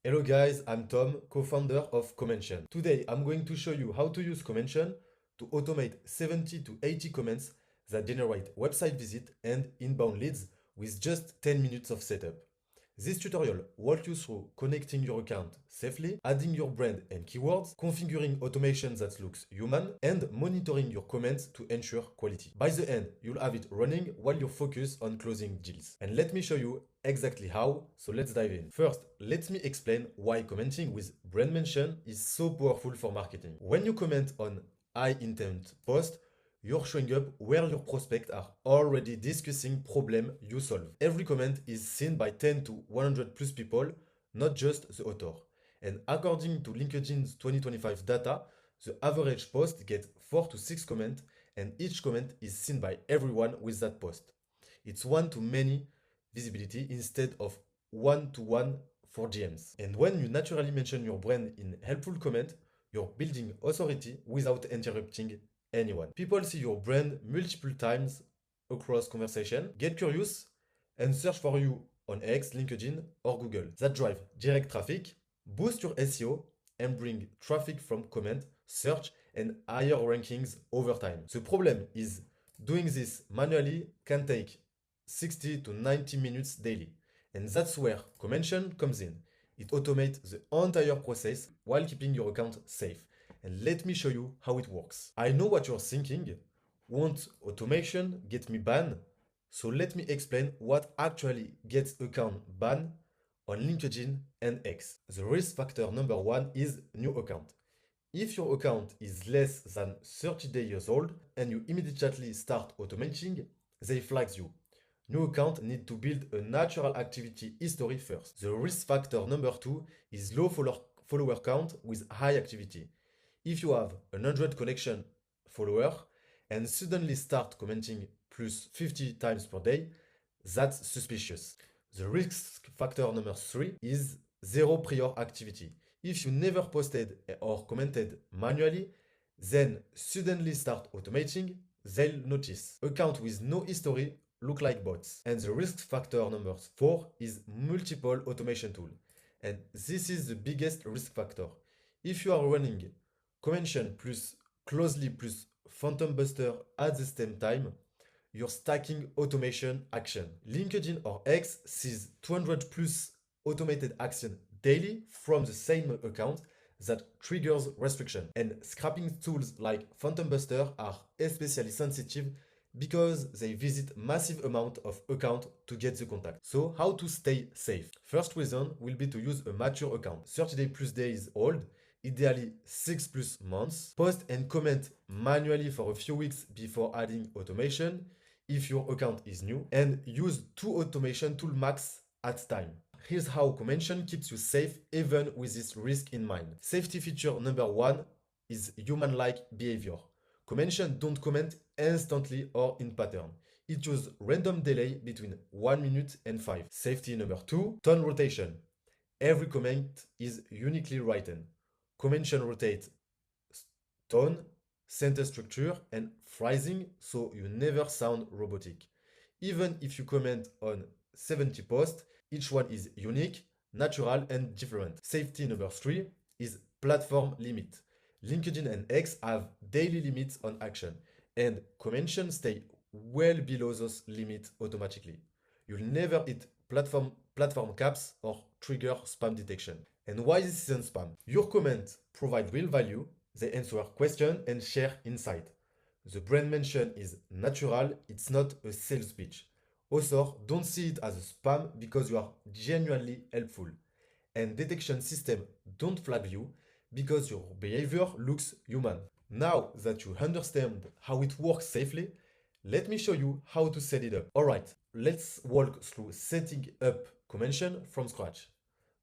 Hello guys, I'm Tom, co-founder of Commentions. Today I'm going to show you how to use Commentions to automate 70 to 80 comments that generate website visit and inbound leads with just 10 minutes of setup. This tutorial walks you through connecting your account safely, adding your brand and keywords, configuring automation that looks human, and monitoring your comments to ensure quality. By the end, you'll have it running while you focus on closing deals. And let me show you exactly how, so let's dive in. First, let me explain why commenting with brand mention is so powerful for marketing. When you comment on high intent post, you're showing up where your prospects are already discussing problem you solve. Every comment is seen by 10 to 100 plus people, not just the author. And according to LinkedIn's 2025 data, the average post gets 4 to 6 comments, and each comment is seen by everyone with that post. It's one-to-many visibility instead of one-to-one for GMs. And when you naturally mention your brand in helpful comment, you're building authority without interrupting anyone. People see your brand multiple times across conversation, get curious, and search for you on X, LinkedIn, or Google. That drive direct traffic, boost your SEO, and bring traffic from comment, search, and higher rankings over time. The problem is doing this manually can take 60 to 90 minutes daily. And that's where Commention comes in. It automates the entire process while keeping your account safe. And let me show you how it works. I know what you're thinking. Won't automation get me banned? So let me explain what actually gets account banned on LinkedIn and X. The risk factor number one is new account. If your account is less than 30 years old and you immediately start automating, they flag you. New account need to build a natural activity history first. The risk factor number two is low follower count with high activity. If you have 100 connection follower and suddenly start commenting plus 50 times per day, that's suspicious. The risk factor number three is zero prior activity. If you never posted or commented manually, then suddenly start automating, they'll notice. Account with no history look like bots. And the risk factor number four is multiple automation tool. And this is the biggest risk factor. If you are running Commention plus Closely plus Phantom Buster at the same time, you're stacking automation action. LinkedIn or X sees 200 plus automated action daily from the same account that triggers restriction. And scrapping tools like Phantom Buster are especially sensitive because they visit massive amount of account to get the contact. So how to stay safe? First reason will be to use a mature account, 30 plus days old, ideally 6 plus months. Post and comment manually for a few weeks before adding automation if your account is new, and use 2 automation tool max at time. Here's how Commention keeps you safe even with this risk in mind. Safety feature number one is human-like behavior. Commention don't comment instantly or in pattern. It uses random delay between 1 minute and 5. Safety number two, tone rotation. Every comment is uniquely written. Commention rotates tone, sentence structure, and phrasing so you never sound robotic. Even if you comment on 70 posts, each one is unique, natural, and different. Safety number three is platform limit. LinkedIn and X have daily limits on action, and Commention stay well below those limits automatically. You'll never hit platform caps or trigger spam detection. And why this isn't spam? Your comments provide real value, they answer questions and share insight. The brand mention is natural, it's not a sales pitch. Also, don't see it as a spam because you are genuinely helpful. And detection system don't flag you because your behavior looks human. Now that you understand how it works safely, let me show you how to set it up. Alright, let's walk through setting up Commention from scratch.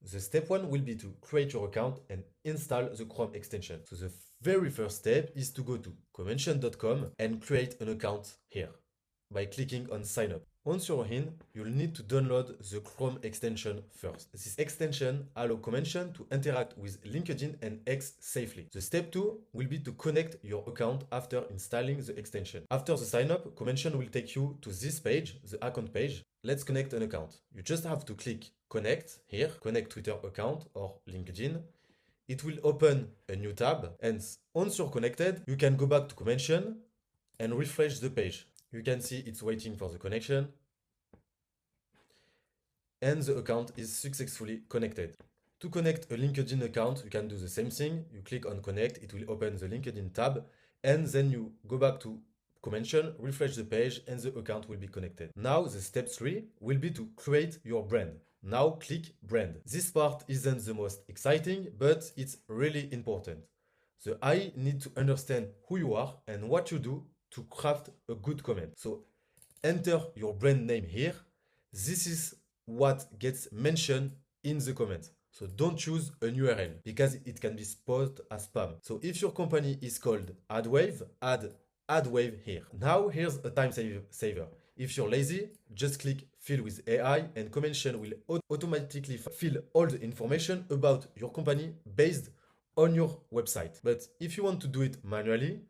The step one will be to create your account and install the Chrome extension. So the very first step is to go to commention.com and create an account here by clicking on sign up. Once you're in, you'll need to download the Chrome extension first. This extension allows Commention to interact with LinkedIn and X safely. The step two will be to connect your account after installing the extension. After the sign up, Commention will take you to this page, the account page. let's connect an account. You just have to click connect here, connect Twitter account or LinkedIn. It will open a new tab, and once you're connected, you can go back to Commention and refresh the page. You can see it's waiting for the connection, and the account is successfully connected. To connect a LinkedIn account, you can do the same thing. You click on connect, it will open the LinkedIn tab, and then you go back to Commention, refresh the page, and the account will be connected. Now the step 3 will be to create your brand. Now click brand. This part isn't the most exciting, but it's really important. So I need to understand who you are and what you do to craft a good comment. So enter your brand name here. This is what gets mentioned in the comment. So don't choose an URL because it can be spotted as spam. So if your company is called AdWave, add AdWave here. Now here's a time saver. If you're lazy, just click fill with AI and Commention will automatically fill all the information about your company based on your website. But if you want to do it manually,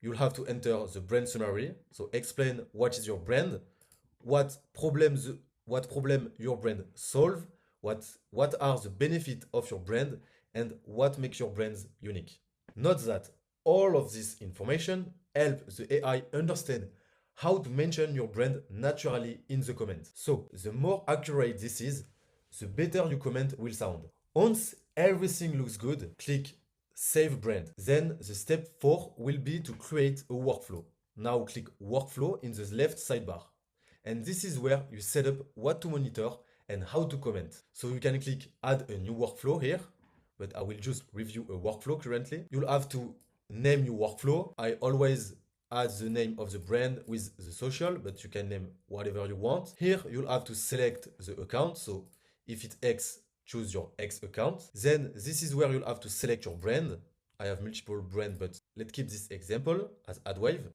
you'll have to enter the brand summary. So explain what is your brand, what problem your brand solve, what are the benefits of your brand, and what makes your brands unique. Note that all of this information help the AI understand how to mention your brand naturally in the comment. So the more accurate this is, the better your comment will sound. Once everything looks good, click Save Brand. Then the step 4 will be to create a workflow. Now click Workflow in the left sidebar. And this is where you set up what to monitor and how to comment. So you can click Add a new workflow here, but I will just review a workflow currently. You'll have to name your workflow. I always add the name of the brand with the social, but you can name whatever you want. Here you'll have to select the account. So if it's X, choose your X account. Then this is where you'll have to select your brand. I have multiple brands, but let's keep this example as AdWave.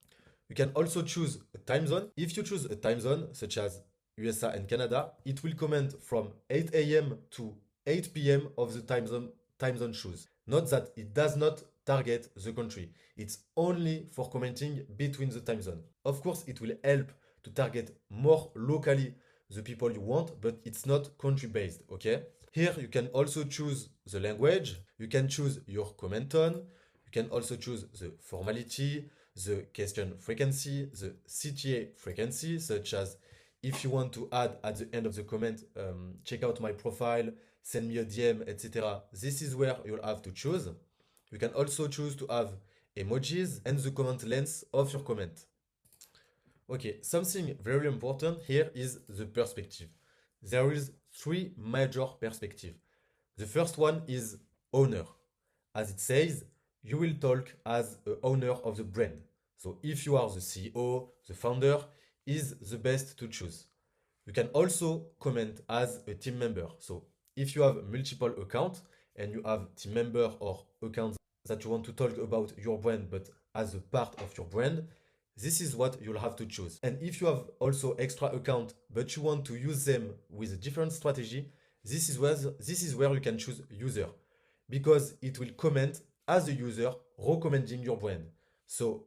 You can also choose a time zone. If you choose a time zone, such as USA and Canada, it will comment from 8 a.m. to 8 p.m. of the time zone choose. Note that it does not target the country. It's only for commenting between the time zone. Of course, it will help to target more locally the people you want, but it's not country-based, okay? Here, you can also choose the language. You can choose your comment tone. You can also choose the formality, the question frequency, the CTA frequency, such as if you want to add at the end of the comment, check out my profile, send me a DM, etc. This is where you'll have to choose. You can also choose to have emojis and the comment length of your comment. Okay, something very important here is the perspective. There is 3 major perspectives. The first one is owner. As it says, you will talk as the owner of the brand. So if you are the CEO, the founder is the best to choose. You can also comment as a team member. So if you have multiple accounts and you have team member or accounts that you want to talk about your brand, but as a part of your brand, this is what you'll have to choose. And if you have also extra account, but you want to use them with a different strategy, this is where you can choose user, because it will comment as a user recommending your brand. So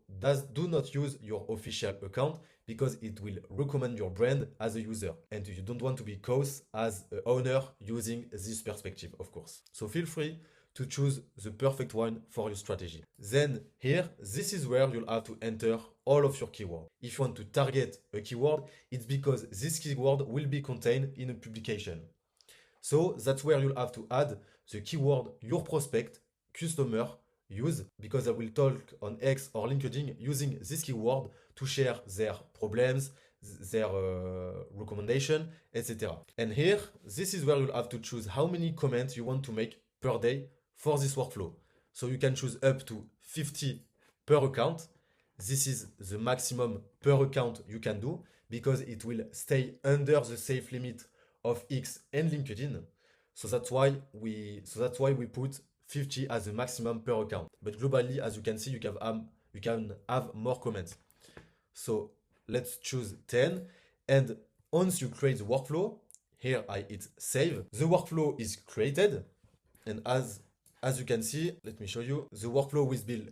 do not use your official account because it will recommend your brand as a user. And you don't want to be caught as an owner using this perspective, of course. So feel free to choose the perfect one for your strategy. Then here, this is where you'll have to enter all of your keywords. If you want to target a keyword, it's because this keyword will be contained in a publication. So that's where you'll have to add the keyword your prospect, customer, use, because I will talk on X or LinkedIn using this keyword to share their problems, their recommendation, etc. And here, this is where you'll have to choose how many comments you want to make per day for this workflow. So you can choose up to 50 per account. This is the maximum per account you can do because it will stay under the safe limit of X and LinkedIn. So that's why we put 50 as the maximum per account. But globally, as you can see, you can have more comments. So let's choose 10. And once you create the workflow, here I hit save. The workflow is created. And as you can see, let me show you, the workflow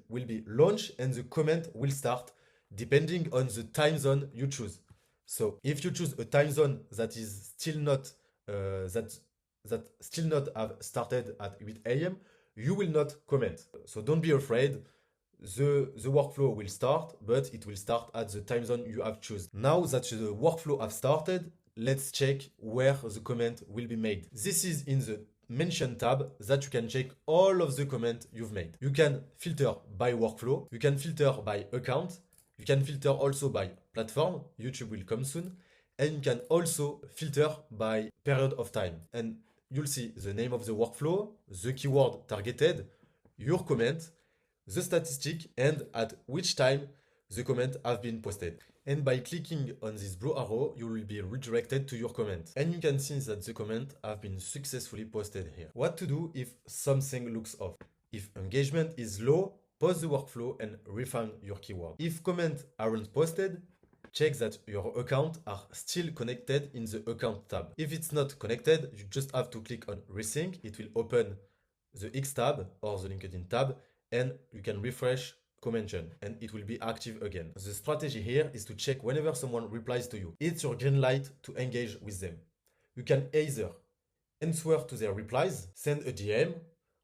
will be launched and the comment will start depending on the time zone you choose. So if you choose a time zone that is still not that still not have started at 8 a.m., you will not comment. So don't be afraid. The workflow will start, but it will start at the time zone you have chosen. Now that the workflow have started, let's check where the comment will be made. This is in the Mention tab that you can check all of the comments you've made. You can filter by workflow, you can filter by account, you can filter also by platform, YouTube will come soon, and you can also filter by period of time. And you'll see the name of the workflow, the keyword targeted, your comment, the statistic, and at which time the comment have been posted. And by clicking on this blue arrow, you will be redirected to your comment. And you can see that the comment have been successfully posted here. What to do if something looks off? If engagement is low, pause the workflow and refine your keyword. If comments aren't posted, check that your account are still connected in the account tab. If it's not connected, you just have to click on Resync. It will open the X tab or the LinkedIn tab, and you can refresh Commention and it will be active again. The strategy here is to check whenever someone replies to you. It's your green light to engage with them. You can either answer to their replies, send a DM,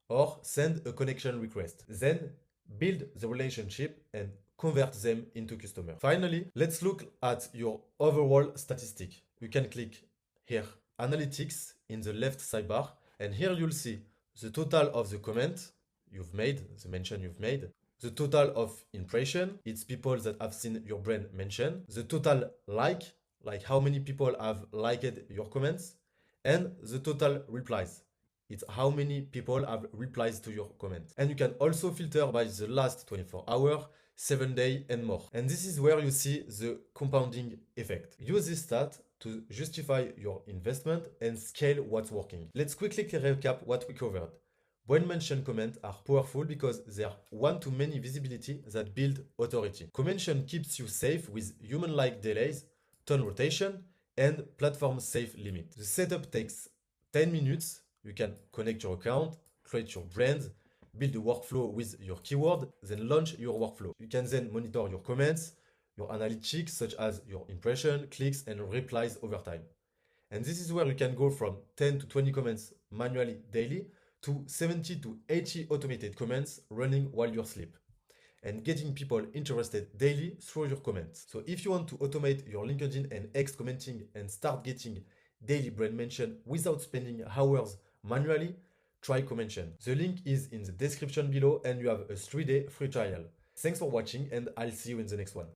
or send a connection request. Then build the relationship and convert them into customers. Finally, let's look at your overall statistic. You can click here, Analytics, in the left sidebar, and here you'll see the total of the comment you've made, the mention you've made, the total of impression, it's people that have seen your brand mention, the total like how many people have liked your comments, and the total replies. It's how many people have replies to your comment. And you can also filter by the last 24 hours, 7 days, and more. And this is where you see the compounding effect. Use this stat to justify your investment and scale what's working. Let's quickly recap what we covered. Brand mention comments are powerful because they are one-to-many visibility that build authority. Commention keeps you safe with human-like delays, tone rotation, and platform-safe limit. The setup takes 10 minutes. You can connect your account, create your brand, build a workflow with your keyword, then launch your workflow. You can then monitor your comments, your analytics such as your impression, clicks, and replies over time. And this is where you can go from 10 to 20 comments manually daily to 70 to 80 automated comments running while you sleep, and getting people interested daily through your comments. So if you want to automate your LinkedIn and X commenting and start getting daily brand mention without spending hours manually, try Commention. The link is in the description below and you have a 3-day free trial. Thanks for watching and I'll see you in the next one.